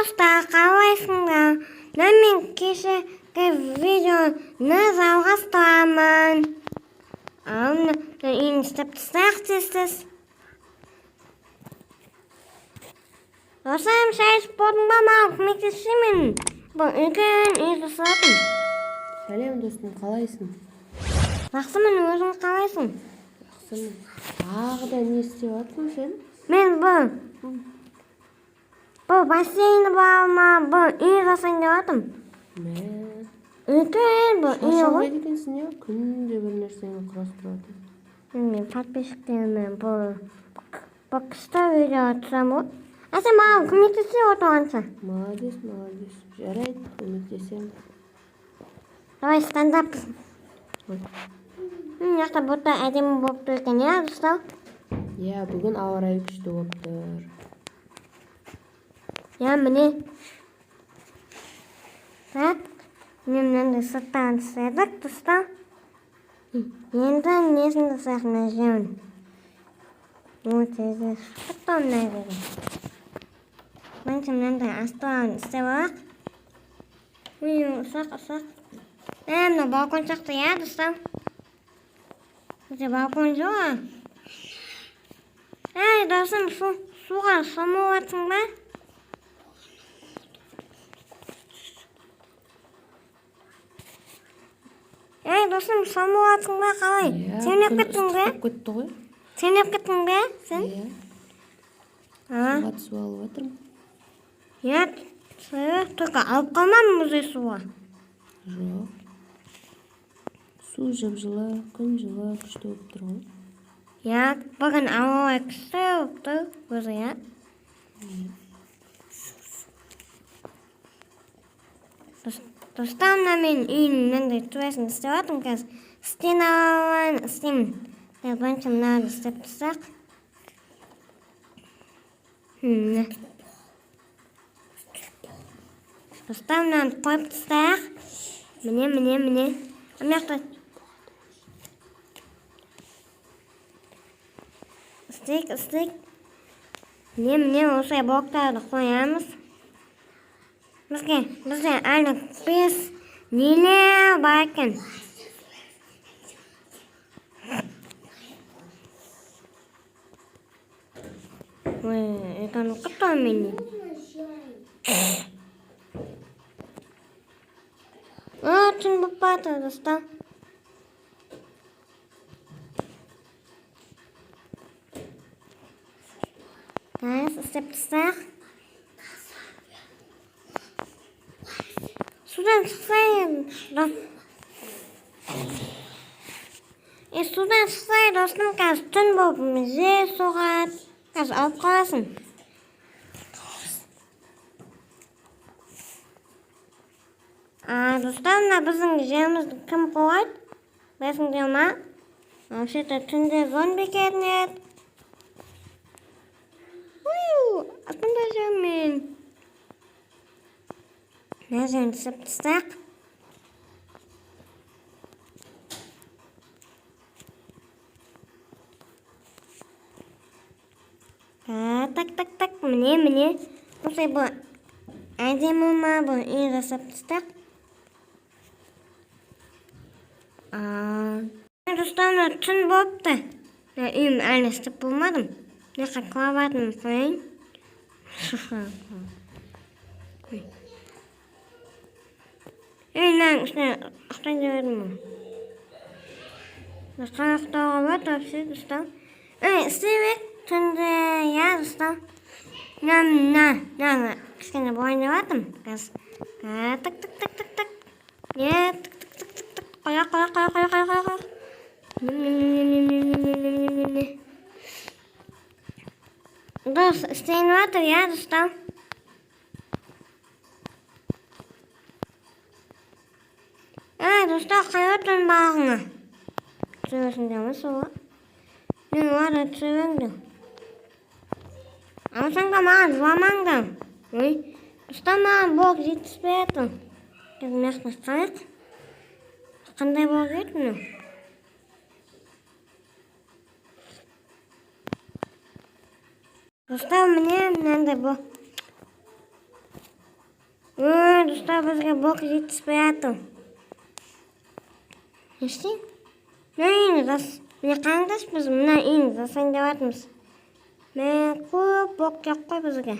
достар, қалайсыңдар? Мен кешегі видеоны жалғастырамын. Үйін істеп тастайық дейсіз. Достарым, шай ішіп болдың ба? Маған көмектесемін. Бұл үлкен үй жасадым. Сәлем достым, қалайсың? Жақсымын, өзің қалайсың? Жақсымын. Тағы да не істеп жатсың сен? Мен бұл бассейні бар ма? Бұл үй жасайын деп жатырмын. Үлкен бұл үй ғой. Шаршауға екенсің не? Күнде бір нәрсені құрастырып жатырсың. Мен подписчиктеріме бұл күшті видео түсірем ғой. Сен маған көмектесіп отырғанша. Молодец. Жарайды, көмектесемін. Давай стендап. Жақта бұлтта әдемі болып тұр екен, иә, достар? Иә, бүгін ауа райы күшті болып тұр. Иә, міне. Так, мен мынандай сырттан түсірдік, достар. Енді несін жасайық, мына жемін. Өте шықтық та мына жерге. Мынандай астан істеп алақ. Ұсақ. Мына балкон шақты, иә, достар? Өте балкон жоқ. Досым, суға шомылып жатсың ба? Досым, шомылып жатсың ба, қалай? Сеніп кеттің бе? Кетті ғой. Сеніп кеттің бе, сен? Иә. Суға түсіп алып жатырмын. Иә, только алып қалмадым мұздай суға. Жоқ. Су жып-жылы, күн жылы, күшті болып тұр ғой. Иә, бүгін ауа күшті болып тұр, өзі, иә. Достарымда мен үйінің мынандай туасын істеп жатырмын, қазір. Стеналарын істеймін. Бірінші мынаны істеп тұрсақ. Достарымдан қойып тастайық. Міне. Амяқта істейік. Міне осылай блоктарды қоямыз. Бізде әлі 5 нелер бар екен. Экранı құттым мені. Түн болып барды, достар. Істеп тастайық. Судан шықсай, достым, қазір түн болып жел соғады. Қазір алып қаласың. Достар, мына біздің жерімізді кім қорғайды? Білесіңдер ма? Вообще-то түнде зомби келеді. Аспанда жүрмін. Мына жерін түсіп тастайық. Так, міне. Осылай бұл әдемі ма, бұл үй жасап тастайық. Достарымда түн болыпты. Үйім әлі істеп болмадым. Жаққа клаватын қойын. Үйінің үстіне ақтан жібердім мұн. Достар ақтауға бар, тапсы, достар. Істейбек түнде, я, достар. Кішкене болайын деп атым. Так. Қоя. Дос, істейін батыр, я, достар. Достар, қай өтін бағыңа? Түсіресіңдер ме суға? Мен оларды түсіріңдер. Алсаңға маған жыламаңдар. Достар, маған блок жетіспей жатыр. Қазір мияқта қарайық. Қандай блок жетті? Достар, міне мынандай бұл достар, бізге блок жетіспей жатыр. Еште? Міне қаңдас біз мына үйін жасайын деп жатырмыз. Көп блок жоқ қой бізге.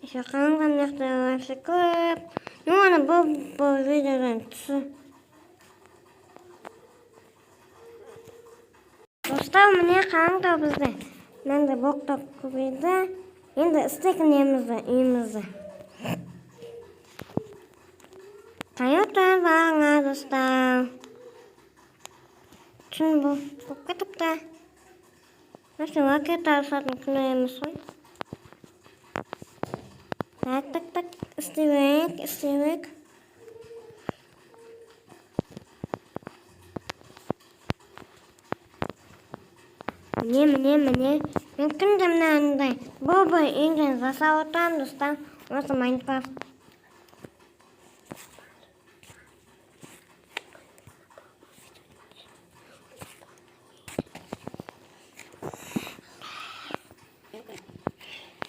Еще қаңған мықты вообще көп. Оны бұл видеодан түсі. Достар, міне қаңда бізде. Мынандай блоктар көбейді. Енді істейтін үйімізді. Қайотар бағыңа, достар. Түн болып кетіпті. Мәшін уақет арысатын күні емес қой. Так, істейік. Міне. Мен күнде мынандай бұл үйден жасап отырамын, достар. Осы Майнкрафт.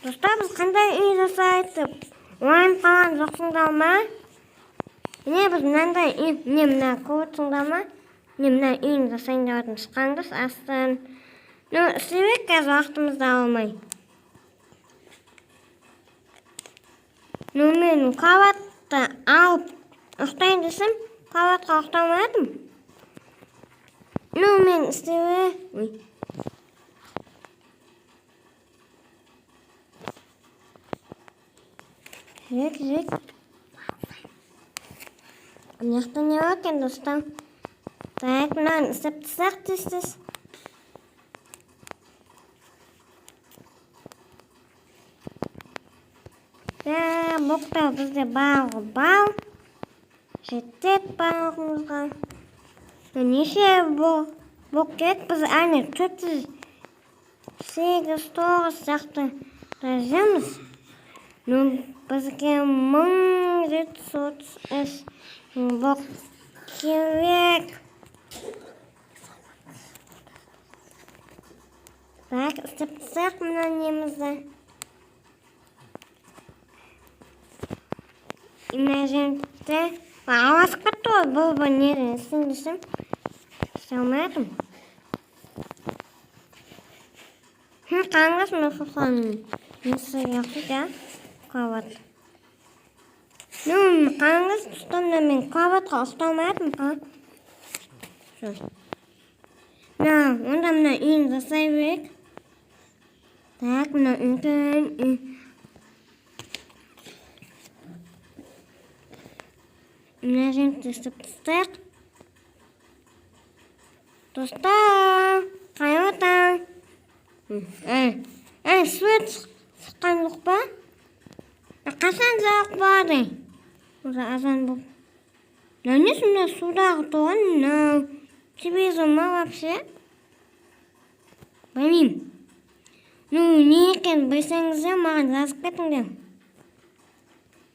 Достар, біз қандай үй жасайтып? Ойын қалған жоқсыңдар ма? Міне біз мынандай үй, мына көрсіңдер ма? Мына үйін жасайын деп жатырмыз. Қаңдас астын. Істемек қазір уақытымызды алмай. Мен қабатты алып ұқтайын десем, қабатқа ұқтамадым. Мен істеуі. Жүрек. Мықты не бар екен, достар? Так, мынаны істеп тастайық тез. Блоктар бізде барлығы жетеді барлығымызға. Неше блок керек? Біз әне 408 сияқты жазамыз. Бізге 1733 блок керек. Так, істеп тастайық мына немізді. Имажинте, ауасып кетті ғой, бұл нерін істейін десем, істей алмадым. Қаңғас мен сұқаның несі яқты да, қабат. Қаңғас тұстамда мен қабатқа ұстамадым. Онда мына үйін жасай берек. Так, мына үлкен үй. Мына жерді істеп тастайық. Достар, қайотар. Свет шыққан жоқ па? Қасан жоқ бады? Уже азан бұл. Не сонда судағы тоған? Тебе зома вообще? Білмеймін. Не екен білсеңіздер, маған жазып кетіңдер.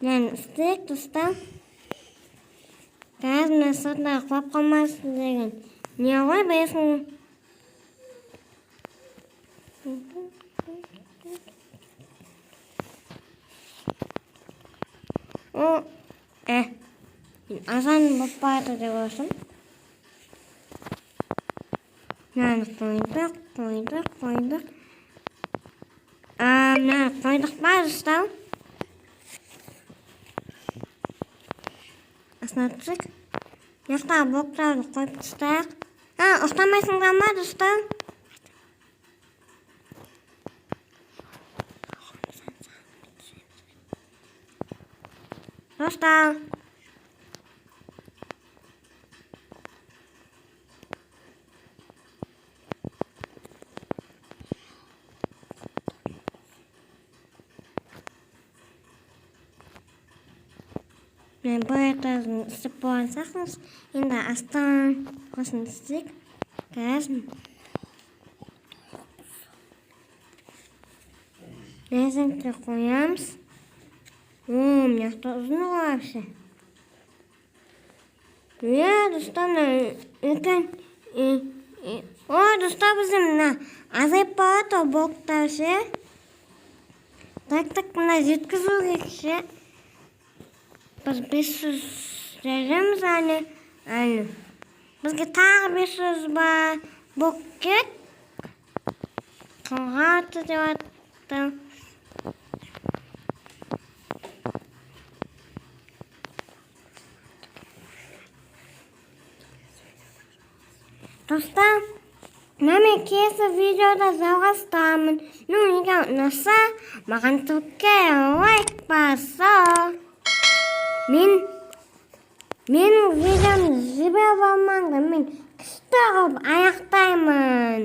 Істейік, достар. Қазір мына сыртына құлап қалмасын деген. Не ғой бәсін? Азан болып барды деп осым. Қойдық. Қойдық ба, достар? Асына түсік. Яқтағы блоктарды қойып тұстайық. Ұқтамайсыңдар ма, достар? Достар. Мен бұл этажын істеп болған сақыңыз. Енді астан қосын істейік. Қазір. Нәзінті қоямыз. Мынақты ұзын ғой вообще. Достар, үлкен. Достар, бізде мына азайып барады блоктар ше. Так, мына жеткізу керекші. Біз 500 жазамыз әлі. Бізге тағы 500 бар. Бұл керек. Қалғаты деп аттым. Достар, мен келесі видеода жалғастырамын. Егер ұнаса, маған түрке лайк басып. Менің видеомды жіберіп алмаңдар, мен күшті қылып аяқтаймын.